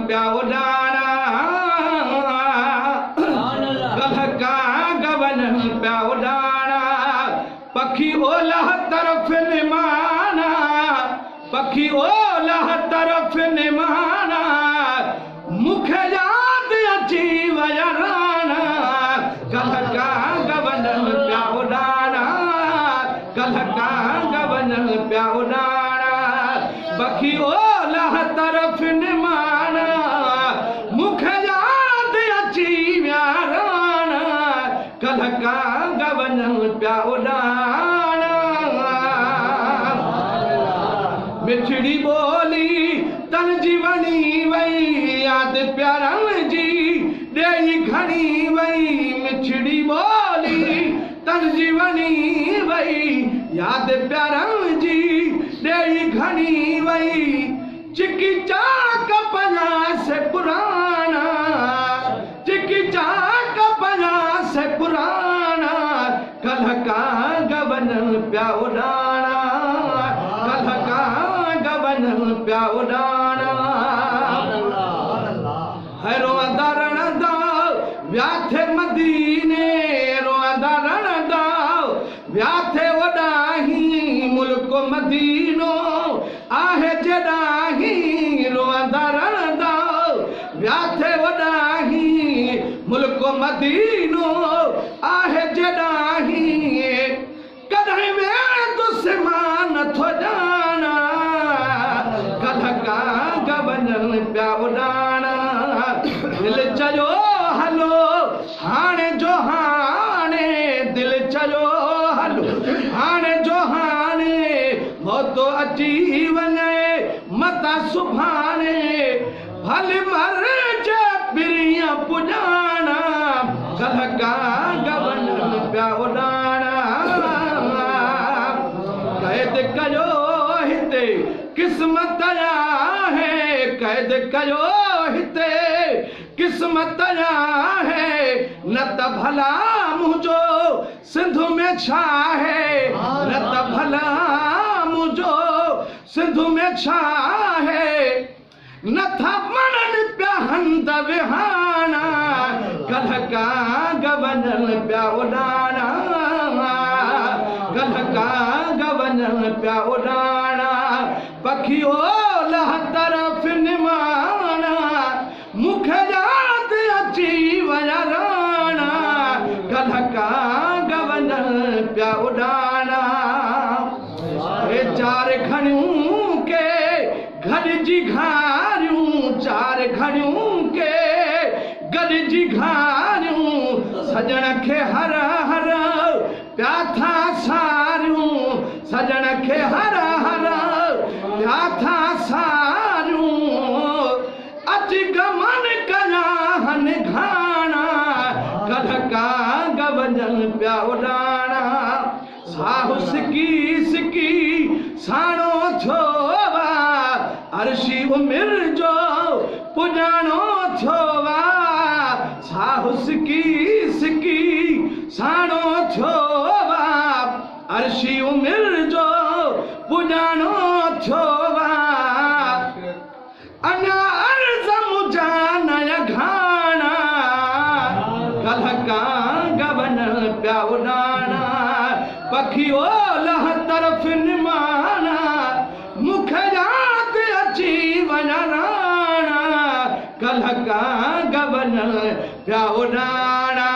प्या उॾाणा कल्ह का गवन प्या उॾाणा पखी ओलह तरफ़ निमाना पखी ओलह तरफ़ निमाना मूंखे यादि अची विया राणा कल्ह का गवन प्या उॾाणा कल्ह का गवन प्या उॾाणा पखी ओलह तरफ़ निमाना मूंखे यादि अची विया राणा कल्ह का गवन प्या उॾाणा मिठड़ी बोली तन जी वणी वई यादि प्यारनि जी ॾेई घणी वई मिठड़ी बोली तन जी वणी वई यादि प्यारनि जी ॾेई घणी वई चिकी चाक पंजाह से पुराना चिकी चाक पंजाह से पुराना कल्ह का गवन प्या उॾाणा कल्ह का गवन प्या उॾाणा रोअंदा रणंदा विया थे मदीने रोअंदा रणंदा विया थे वॾाही मुल्क मदीनो आहे जॾाही रोअंदा रणंदा विया थे वॾाही मुल्क मदीनो आहे जॾाही कॾहिं वेंदुसि मां नथो ॼाणा कल्ह का गवन प्या उॾाणा दिल चयो हलो हाणे जो हाणे दिल चयो हलो हाणे जो हाणे मौत अची वञे मता सुभाणे भले मर जे पिरीअ पुॼाणा कल्ह का गवन प्या उॾाणा क़ैद कयो हिते क़िस्मत आहे क़ैद कयो हिते क़िस्मत आहे न त भला मुंहिंजो सिंध में छा आहे न त भला मुंहिंजो सिंध में छा आहे नथा मणनि पिया हंध विहाणा कल्ह का गवन प्या उॾाणा कल्ह का गवन प्या उॾाणा पखी ओलह तरफ़ निमाना मूंखे यादि अची विया राणा कल्ह का गवन प्या उॾाणा चार घड़ियूं के गॾिजी घारियूं चार घड़ियूं के गॾिजी घारियूं सजण खे हर हर प्या था सारियूं सजण खे हर हर प्या था सारियूं अची गमन कया हन घाणा कल्ह का गवन प्या उॾाणा साहु सिकी सिकी साणो थियो वा अर्शी उमिरि जो पुॼाणो थियो वा साहु सिकी सिकी साणो थियो वा अर्शी उमिरि जो पुॼाणो थियो वा अञा अर्ज़ मुंहिंजा नया घाणा कल्ह का गवन प्या उॾाणा पखी ओलह तरफ़ निमाना मूंखे यादि अची वञा राणा कल्ह का गवन प्या उॾाणा